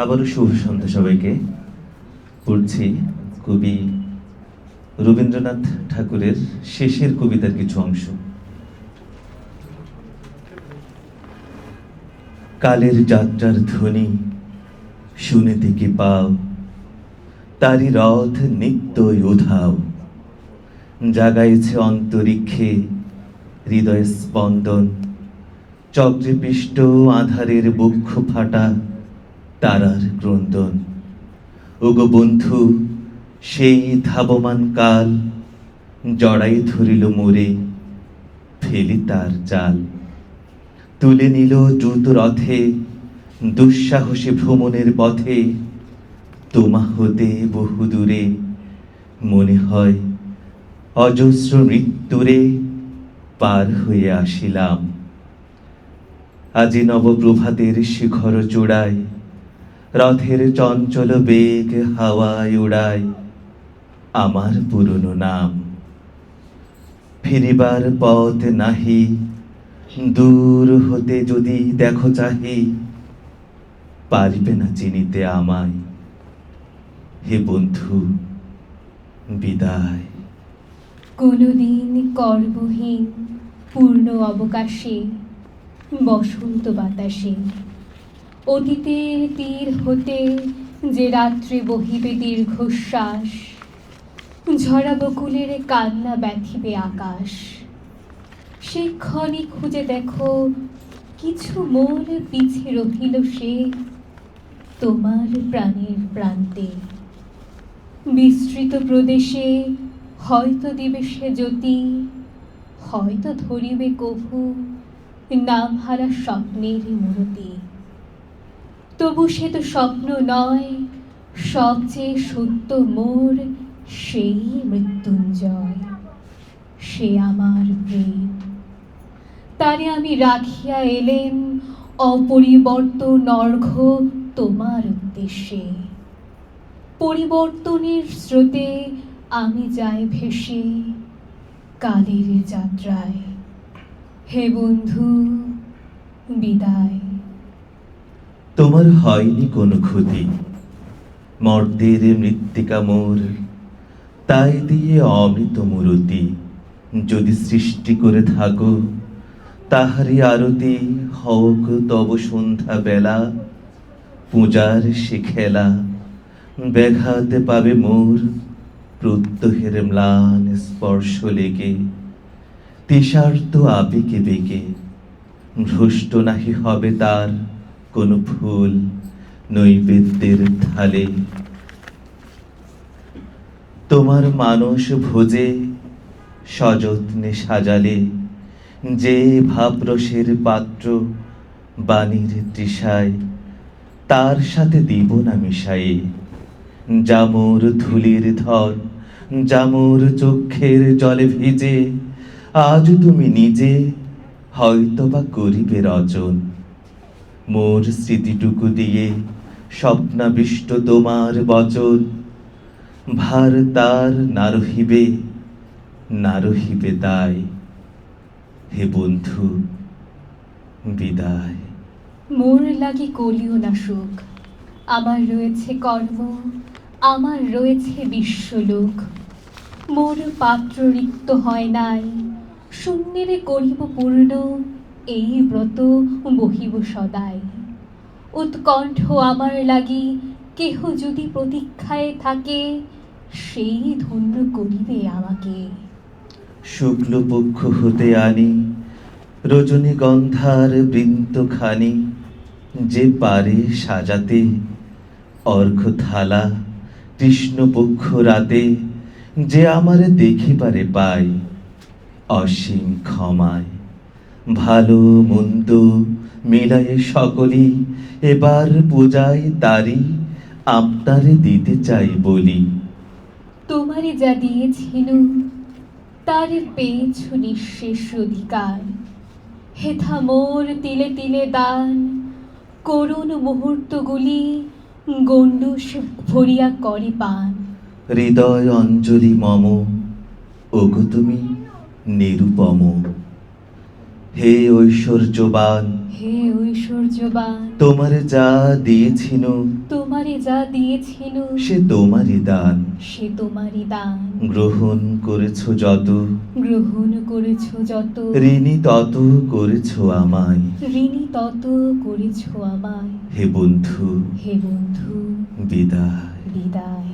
আবারও শুভ সন্ধ্যা সবাইকে। পড়ছি কবি রবীন্দ্রনাথ ঠাকুরের শেষের কবিতার কিছু অংশ। কালের যাত্রার ধ্বনি শুনিতে কি পাও, তারি রথ নিত্যই উধাও। জাগাইছে অন্তরিক্ষে হৃদয় স্পন্দন, চক্রে পিষ্ট আধারের বক্ষ ফাটা তারার ক্রন্দন। ওগো বন্ধু, সেই ধাবমান কাল জড়াই ধরিল মোরে, ফেলি তার জাল। তুলে নিল দ্রুত রথে দুঃসাহসী ভ্রমণের পথে, তোমা হতে বহু দূরে মনে হয় অজস্র মৃত্যুরে পার হয়ে আসিলাম। আজি নবপ্রভাতের শিখর চূড়ায় রথের চঞ্চল বেগ হাওয়ায় উড়ায় আমার পুরনো নাম। ফিরিবার পথ নাহি, দূর হতে যদি দেখো চাহি, পারিবে না চিনিতে আমায়। হে বন্ধু, বিদায়। কোনদিন কর্মহীন পূর্ণ অবকাশে বসন্ত বাতাসে অতীতের তীর হতে যে রাত্রে বহিবে দীর্ঘশ্বাস, ঝরা বকুলের কান্না ব্যথিবে আকাশ। সেই ক্ষণে খুঁজে দেখো কিছু মোর পিছে রহিল সে তোমার প্রাণের প্রান্তে। বিস্তৃত প্রদেশে হয়তো দিবে সে জ্যোতি, হয়তো ধরিবে কভু নামহারা স্বপ্নের মূরতি। তবু সে তো স্বপ্ন নয়, সবচেয়ে সত্য মোর সেই মৃত্যুঞ্জয়। সে আমার প্রেম, তারে আমি রাখিয়া এলেম অপরিবর্তন অর্ঘ্য তোমার উদ্দেশ্যে। পরিবর্তনের স্রোতে আমি যাই ভেসে কালের যাত্রায়। হে বন্ধু, বিদায়। তোমার হয়নি কোনো ক্ষতি, মর্তের মৃত্তিকা মোর, তাই দিয়ে অমৃত মূরতি যদি সৃষ্টি করে থাকো, তাহারই আরতি হোক তব সন্ধ্যা বেলা। পূজার সে খেলা ব্যাঘাতে পাবে মোর প্রত্যহের ম্লান স্পর্শ লেগে। তৃষার্ত আবেগে বেগে ভ্রষ্ট নাহি হবে তার কোন ফুল নৈবেদ্যের থালে। তোমার মানস ভোজে সযত্নে সাজালে যে ভাবরসের পাত্র বাণীর তৃষায়, তার সাথে দিব না মিশায়ে জামুর ধুলির ধন। জামুর চক্ষের জলে ভিজে আজ তুমি নিজে হয়তোবা করিবে রচন। মোর স্মৃতিটুকু দিয়ে স্বপ্নাবিষ্ট তোমার বচন, ভার তার না রহিবে, না রহিবে তাই। হে বন্ধু, বিদায়। মোর লাগি করিও না সুখ, আমার রয়েছে কর্ম, আমার রয়েছে বিশ্বলোক। মোর পাত্র রিক্ত হয় নাই, শূন্যেরে করিব পূর্ণ, এই ব্রত বহিব সদাই। উৎকণ্ঠ আমার লাগি কেহ যদি প্রতীক্ষায় থাকে, সেই ধন্য করিবে আমাকে। শুক্লপক্ষ হতে আনি রজনীগন্ধার বৃন্তখানি, যে পারে সাজাতে অর্ঘ্য থালা কৃষ্ণপক্ষ রাতে, যে আমারে দেখিবারে পাই অসীম ক্ষমায়। ভালো মন্দ মিলায়ে সকলি এবার পূজায় তারি আপনারে দিতে চাই বলি। তোমারে যা দিয়েছিল তার পেয়েছ নিঃশেষ অধিকার। হেথা মোর তিলে তিলে দান, করুণ মুহূর্তগুলি গণ্ডূষ ভরিয়া করে পান। হৃদয় অঞ্জলি মম, ওগো তুমি নিরুপম। হে ঐশ্বর্যবান, হে ঐশ্বর্যবান, তোমারে যা দিয়েছিনু তোমারে যা দিয়েছিল সে তোমারই দান। সে তোমারই দান। গ্রহণ করেছ যত, গ্রহণ করেছ যত, ঋণী তত করেছ আমায়। ঋণী তত করেছ আমায়। হে বন্ধু, হে বন্ধু, বিদায়। বিদায়।